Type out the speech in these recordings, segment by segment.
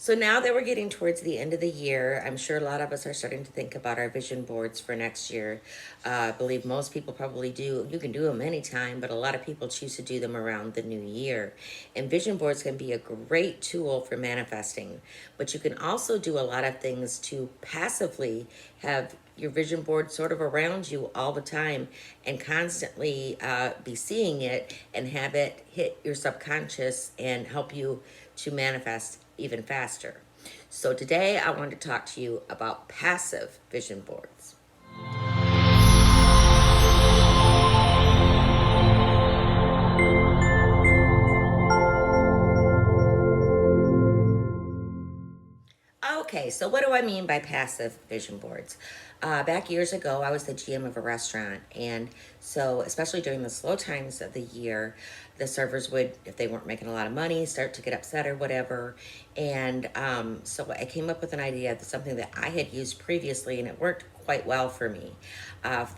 So now that we're getting towards the end of the year, I'm sure a lot of us are starting to think about our vision boards for next year. I believe most people probably do. You can do them anytime, but a lot of people choose to do them around the new year. And vision boards can be a great tool for manifesting, but you can also do a lot of things to passively have your vision board sort of around you all the time and constantly be seeing it and have it hit your subconscious and help you to manifest even faster. So today I want to talk to you about passive vision boards. Okay, so what do I mean by passive vision boards? Back years ago, I was the GM of a restaurant, and so especially during the slow times of the year, the servers would, if they weren't making a lot of money, start to get upset or whatever. And so I came up with an idea, something that I had used previously, and it worked quite well for me.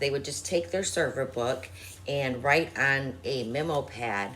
They would just take their server book and write on a memo pad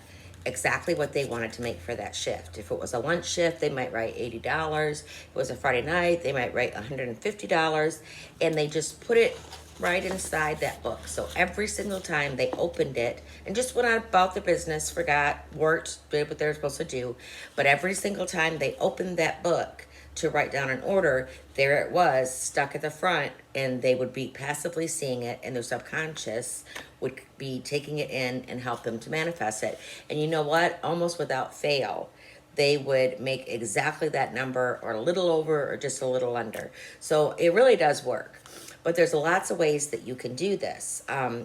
exactly what they wanted to make for that shift. If it was a lunch shift, they might write $80. If it was a Friday night, they might write $150, and they just put it right inside that book. So every single time they opened it and just went on about their business, forgot, worked, did what they were supposed to do, but every single time they opened that book to write down an order, there it was stuck at the front, and they would be passively seeing it, and their subconscious would be taking it in and help them to manifest it. And you know what? Almost without fail, they would make exactly that number or a little over or just a little under. So it really does work. But there's lots of ways that you can do this.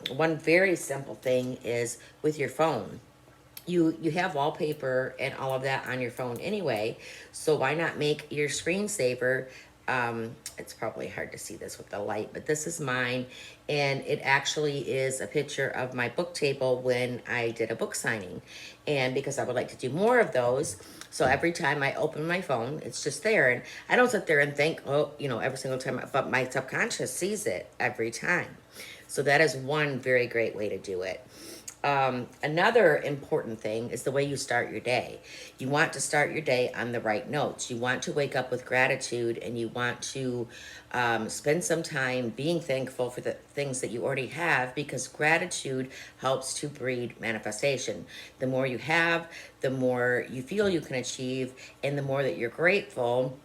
One very simple thing is with your phone. You have wallpaper and all of that on your phone anyway, so why not make your screensaver? It's probably hard to see this with the light, but this is mine, and it actually is a picture of my book table when I did a book signing. And because I would like to do more of those, so every time I open my phone, it's just there, and I don't sit there and think, oh, every single time, but my subconscious sees it every time. So that is one very great way to do it. Another important thing is the way you start your day. You want to start your day on the right notes. You want to wake up with gratitude, and you want to spend some time being thankful for the things that you already have, because gratitude helps to breed manifestation. The more you have, the more you feel you can achieve, and the more that you're grateful,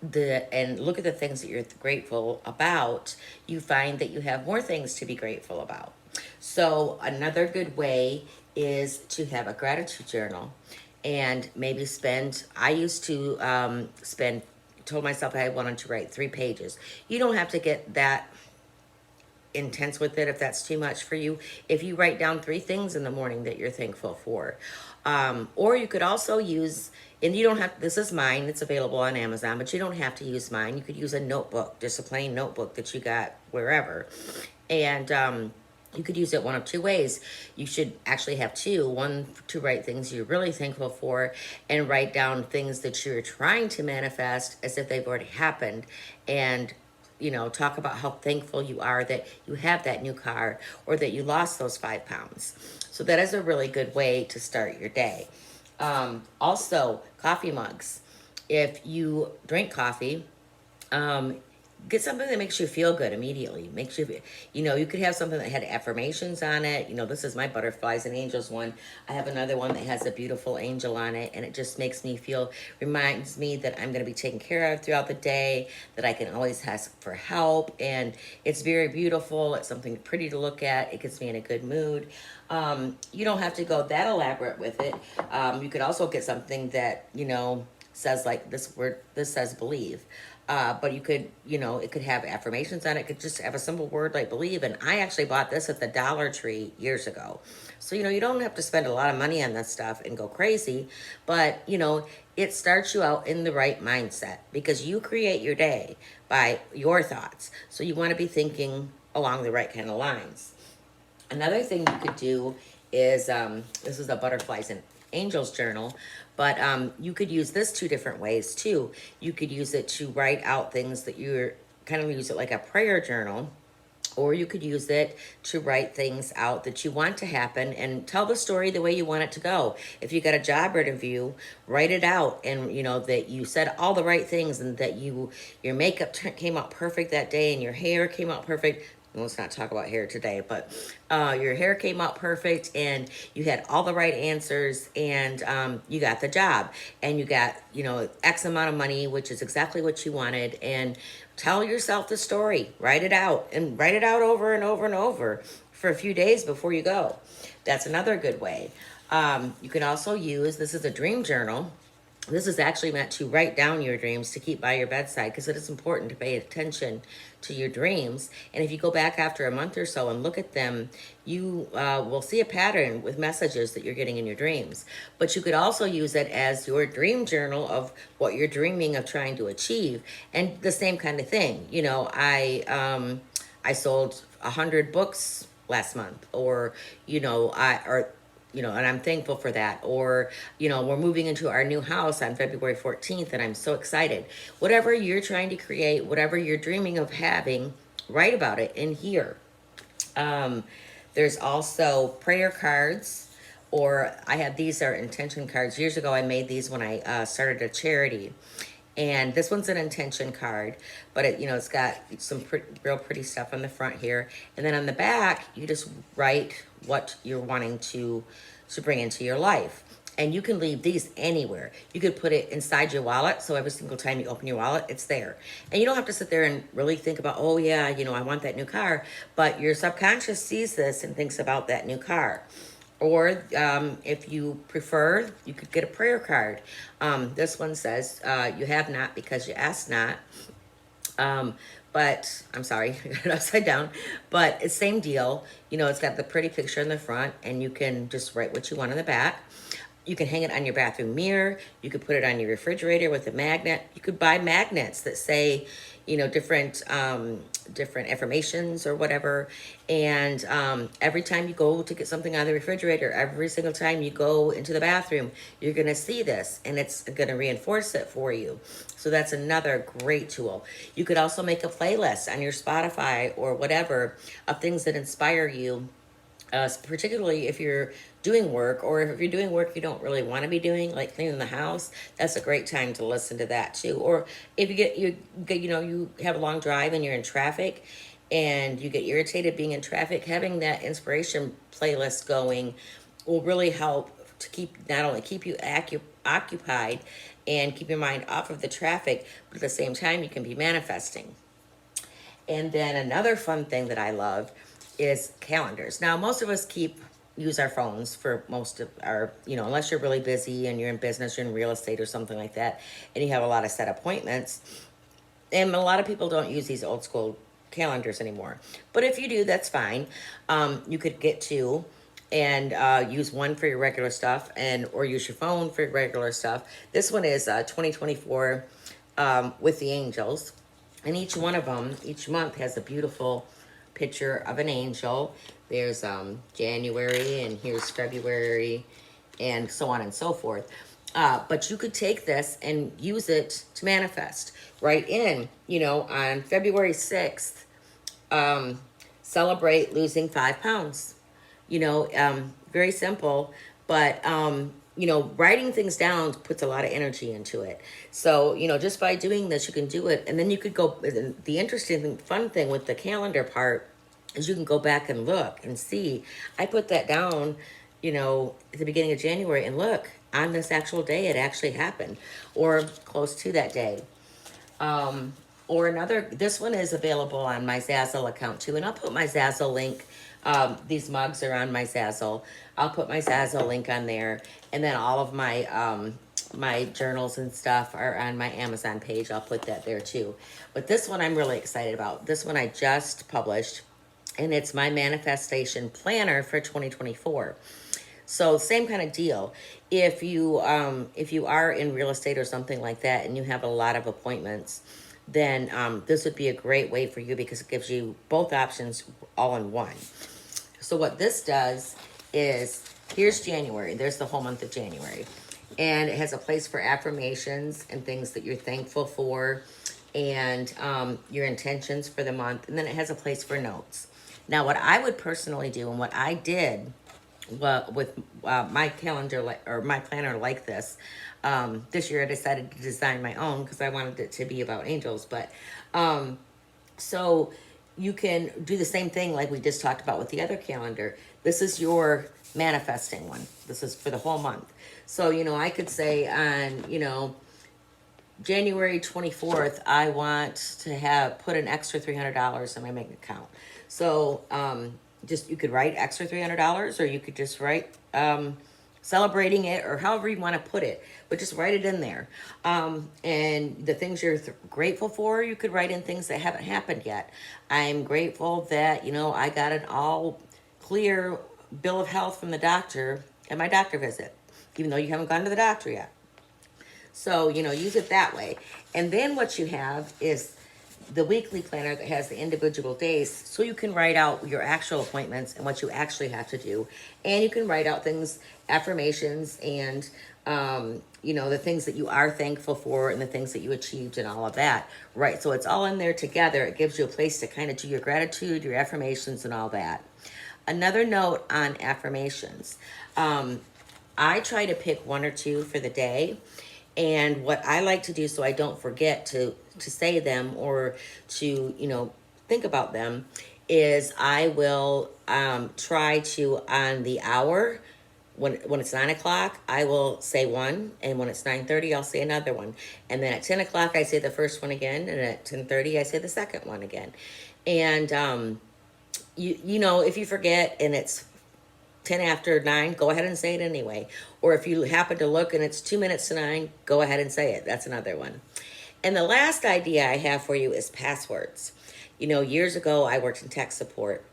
and look at the things that you're grateful about, you find that you have more things to be grateful about. So another good way is to have a gratitude journal, and maybe I used to told myself I wanted to write 3 pages. You don't have to get that intense with it if that's too much for you. If you write down 3 things in the morning that you're thankful for, or you could also use, and you don't have, this is mine, it's available on Amazon, but you don't have to use mine. You could use a notebook, just a plain notebook that you got wherever. And you could use it one of 2 ways. You should actually have 2. One to write things you're really thankful for, and write down things that you're trying to manifest as if they've already happened. And talk about how thankful you are that you have that new car, or that you lost those 5 pounds. So that is a really good way to start your day. Also, coffee mugs. If you drink coffee, get something that makes you feel good immediately. Makes you, you could have something that had affirmations on it. This is my butterflies and angels one. I have another one that has a beautiful angel on it, and it just makes me feel, reminds me that I'm going to be taken care of throughout the day, that I can always ask for help, and it's very beautiful. It's something pretty to look at. It gets me in a good mood. You don't have to go that elaborate with it. You could also get something that, says like this word, this says believe. But you could, it could have affirmations on it. It could just have a simple word like believe. And I actually bought this at the Dollar Tree years ago. So, you don't have to spend a lot of money on this stuff and go crazy. But, it starts you out in the right mindset, because you create your day by your thoughts. So you want to be thinking along the right kind of lines. Another thing you could do is, this is a butterflies and angels journal, but you could use this 2 different ways too. You could use it to write out things that you're kind of use it like a prayer journal, Or you could use it to write things out that you want to happen and tell the story the way you want it to go. If you got a job interview, write it out, and that you said all the right things, and that your makeup came out perfect that day, and your hair came out perfect. Let's not talk about hair today, but your hair came out perfect, and you had all the right answers, and you got the job, and you got X amount of money, which is exactly what you wanted. And tell yourself the story, write it out, and write it out over and over and over for a few days before you go. That's another good way. You can also use, this is a dream journal. This is actually meant to write down your dreams to keep by your bedside, because it is important to pay attention to your dreams. And if you go back after a month or so and look at them, you will see a pattern with messages that you're getting in your dreams. But you could also use it as your dream journal of what you're dreaming of trying to achieve. And the same kind of thing. I sold 100 books last month, or and I'm thankful for that. Or, we're moving into our new house on February 14th, and I'm so excited. Whatever you're trying to create, whatever you're dreaming of having, write about it in here. There's also prayer cards, or these are intention cards. Years ago, I made these when I started a charity. And this one's an intention card, but it's got some real pretty stuff on the front here. And then on the back, you just write what you're wanting to bring into your life. And you can leave these anywhere. You could put it inside your wallet, so every single time you open your wallet, it's there. And you don't have to sit there and really think about, oh yeah, I want that new car. But your subconscious sees this and thinks about that new car. Or if you prefer, you could get a prayer card. This one says, you have not because you asked not. But I'm sorry, I got it upside down. But it's same deal. It's got the pretty picture in the front, and you can just write what you want on the back. You can hang it on your bathroom mirror. You could put it on your refrigerator with a magnet. You could buy magnets that say, different affirmations or whatever. And every time you go to get something out of the refrigerator, every single time you go into the bathroom, you're going to see this, and it's going to reinforce it for you. So that's another great tool. You could also make a playlist on your Spotify or whatever of things that inspire you. Particularly if you're doing work, or if you're doing work you don't really want to be doing, like cleaning the house, that's a great time to listen to that too. Or if you have a long drive and you're in traffic and you get irritated being in traffic, having that inspiration playlist going will really help to not only keep you occupied and keep your mind off of the traffic, but at the same time you can be manifesting. And then another fun thing that I love is calendars. Now, most of us use our phones for most of our, unless you're really busy and you're in business, you're in real estate or something like that, and you have a lot of set appointments. And a lot of people don't use these old school calendars anymore. But if you do, that's fine. You could get two and use one for your regular stuff, or use your phone for your regular stuff. This one is 2024 with the angels. And each one of them, each month, has a beautiful picture of an angel. There's January, and here's February, and so on and so forth. But you could take this and use it to manifest. Write in, on February 6th, celebrate losing 5 pounds. Very simple, but writing things down puts a lot of energy into it. So, just by doing this, you can do it. And then you could go, the interesting, fun thing with the calendar part is you can go back and look and see. I put that down, at the beginning of January, and look, on this actual day, it actually happened, or close to that day. This one is available on my Zazzle account too, and I'll put my Zazzle link. These mugs are on my Zazzle. I'll put my Zazzle link on there, and then all of my my journals and stuff are on my Amazon page. I'll put that there too. But this one I'm really excited about. This one I just published, and it's my manifestation planner for 2024. So same kind of deal. If you are in real estate or something like that, and you have a lot of appointments, then this would be a great way for you, because it gives you both options all in one. So what this does is, here's January. There's the whole month of January. And it has a place for affirmations and things that you're thankful for, and your intentions for the month. And then it has a place for notes. Now, what I would personally do and what I did with my calendar or my planner like this year I decided to design my own because I wanted it to be about angels. But so you can do the same thing like we just talked about with the other calendar. This is your manifesting one. This is for the whole month. So, I could say on, January 24th, I want to have put an extra $300 in my bank account. So, just you could write extra $300, or you could just write celebrating it, or however you want to put it, but just write it in there. And the things you're grateful for, you could write in things that haven't happened yet. I'm grateful that I got an all clear bill of health from the doctor at my doctor visit, even though you haven't gone to the doctor yet. So, use it that way. And then what you have is the weekly planner that has the individual days, so you can write out your actual appointments and what you actually have to do. And you can write out things, affirmations, and, the things that you are thankful for and the things that you achieved and all of that. Right. So it's all in there together. It gives you a place to kind of do your gratitude, your affirmations, and all that. Another note on affirmations. I try to pick one or two for the day. And what I like to do so I don't forget to say them or to, think about them is I will try to, on the hour, when it's 9 o'clock, I will say one. And when it's 9:30, I'll say another one. And then at 10 o'clock, I say the first one again. And at 10:30, I say the second one again. And, if you forget and it's 10 after 9, go ahead and say it anyway. Or if you happen to look and it's 2 minutes to 9, go ahead and say it. That's another one. And the last idea I have for you is passwords. Years ago, I worked in tech support.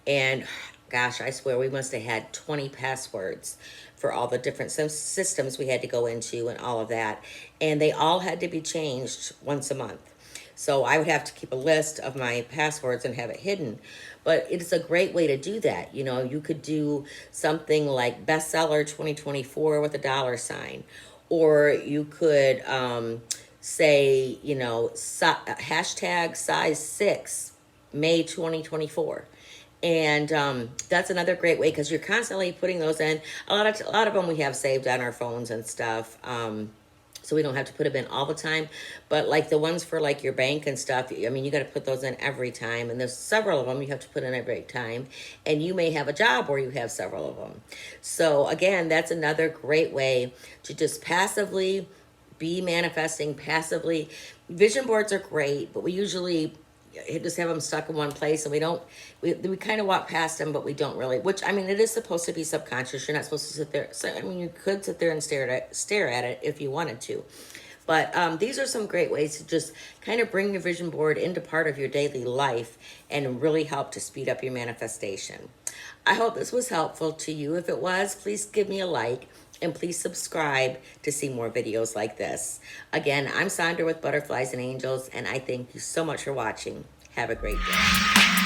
And gosh, I swear we must have had 20 passwords for all the different systems we had to go into and all of that. And they all had to be changed once a month. So I would have to keep a list of my passwords and have it hidden. But it is a great way to do that. You could do something like bestseller 2024 with a $sign. Or you could say, hashtag size 6, May 2024. And that's another great way because you're constantly putting those in. A lot of them we have saved on our phones and stuff. So we don't have to put them in all the time. But like the ones for like your bank and stuff, you got to put those in every time. And there's several of them you have to put in every time. And you may have a job where you have several of them. So again, that's another great way to just passively be manifesting, passively. Vision boards are great, but we usually just have them stuck in one place, and we kind of walk past them, but we don't really, it is supposed to be subconscious. You're not supposed to sit there. So, you could sit there and stare at it if you wanted to. But these are some great ways to just kind of bring your vision board into part of your daily life and really help to speed up your manifestation. I hope this was helpful to you. If it was, please give me a like. And please subscribe to see more videos like this. Again, I'm Sandra with Butterflies and Angels, and I thank you so much for watching. Have a great day.